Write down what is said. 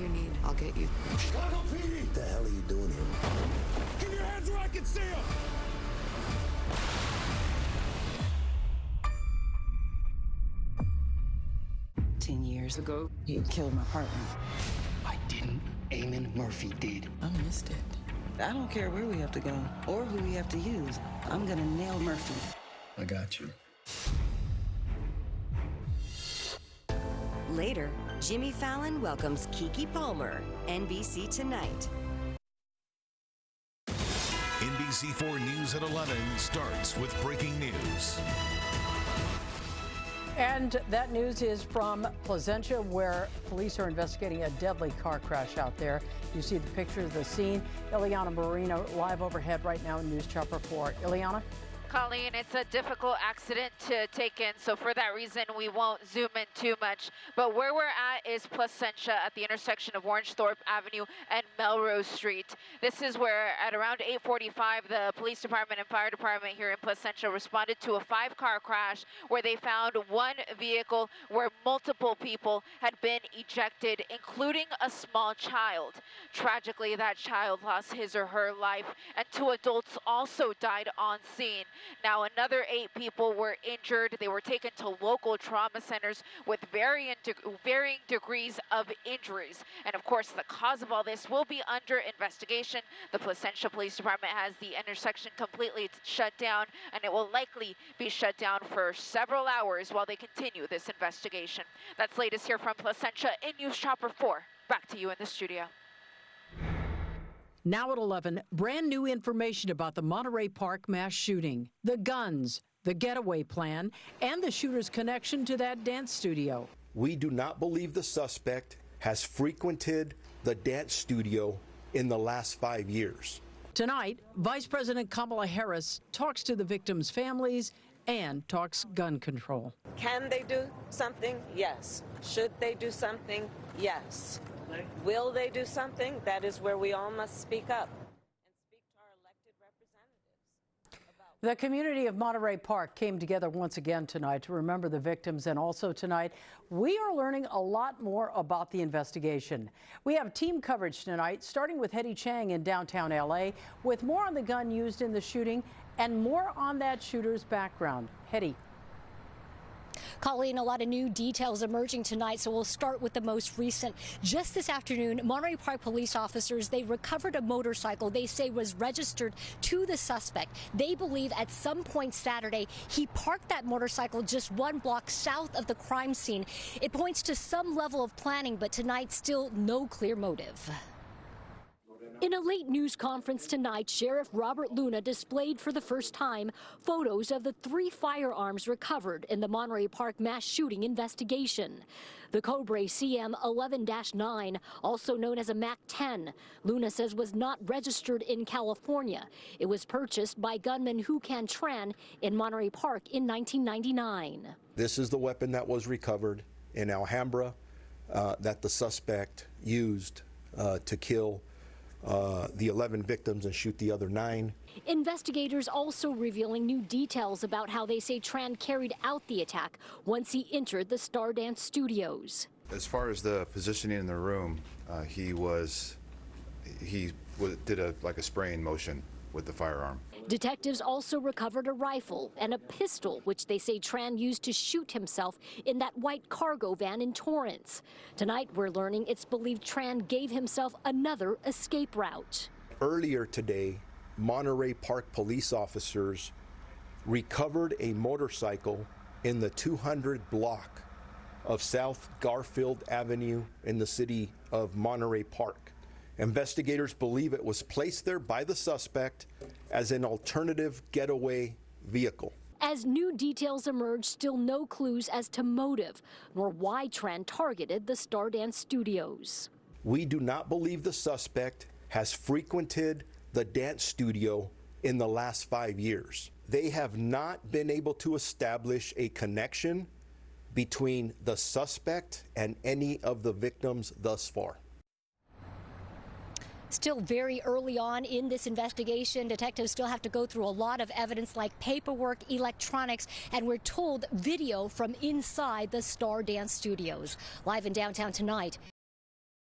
you need, I'll get you. Chicago PD! What the hell are you doing here? Keep your hands where I can see them! 10 years ago, he killed my partner. I didn't. Eamon Murphy did. I missed it. I don't care where we have to go or who we have to use. I'm gonna nail Murphy. I got you. Later, Jimmy Fallon welcomes Keke Palmer, NBC Tonight. NBC4 News at 11 starts with breaking news. And that news is from Placentia, where police are investigating a deadly car crash out there. You see the picture of the scene. Ileana Marino live overhead right now in News Chopper 4. Ileana? Colleen, it's a difficult accident to take in, so for that reason, we won't zoom in too much. But where we're at is Placentia at the intersection of Orangethorpe Avenue and Melrose Street. This is where, at around 8:45, the police department and fire department here in Placentia responded to a 5-car crash where they found one vehicle where multiple people had been ejected, including a small child. Tragically, that child lost his or her life, and 2 adults also died on scene. Now, another 8 people were injured. They were taken to local trauma centers with varying degrees of injuries. And of course, the cause of all this will be under investigation. The Placentia Police Department has the intersection completely shut down, and it will likely be shut down for several hours while they continue this investigation. That's latest here from Placentia in News Chopper 4. Back to you in the studio. Now at 11, brand new information about the Monterey Park mass shooting, the guns, the getaway plan, and the shooter's connection to that dance studio. We do not believe the suspect has frequented the dance studio in the last 5 years. Tonight, Vice President Kamala Harris talks to the victims' families and talks gun control. Can they do something? Yes. Should they do something? Yes. Will they do something? That is where we all must speak up and speak to our elected representatives. The community of Monterey Park came together once again tonight to remember the victims, and also tonight we are learning a lot more about the investigation. We have team coverage tonight, starting with Hetty Chang in downtown LA, with more on the gun used in the shooting and more on that shooter's background. Hetty. Colleen, a lot of new details emerging tonight, so we'll start with the most recent. Just this afternoon, Monterey Park police officers, they recovered a motorcycle they say was registered to the suspect. They believe at some point Saturday, he parked that motorcycle just 1 block south of the crime scene. It points to some level of planning, but tonight still no clear motive. In a late news conference tonight, Sheriff Robert Luna displayed for the first time photos of the 3 firearms recovered in the Monterey Park mass shooting investigation. The Cobra CM-11-9, also known as a MAC-10, Luna says was not registered in California. It was purchased by gunman Hu Can Tran in Monterey Park in 1999. This is the weapon that was recovered in Alhambra that the suspect used to kill the 11 victims and shoot the other 9. Investigators also revealing new details about how they say Tran carried out the attack once he entered the Stardance Studios. As far as the positioning in the room, he did a spraying motion with the firearm. Detectives also recovered a rifle and a pistol, which they say Tran used to shoot himself in that white cargo van in Torrance. Tonight, we're learning it's believed Tran gave himself another escape route. Earlier today, Monterey Park police officers recovered a motorcycle in the 200 block of South Garfield Avenue in the city of Monterey Park. Investigators believe it was placed there by the suspect as an alternative getaway vehicle. As new details emerge, still no clues as to motive, nor why Tran targeted the Stardance Studios. We do not believe the suspect has frequented the dance studio in the last 5 years. They have not been able to establish a connection between the suspect and any of the victims thus far. Still very early on in this investigation. Detectives still have to go through a lot of evidence like paperwork, electronics, and we're told video from inside the Stardance Studios. Live in downtown tonight,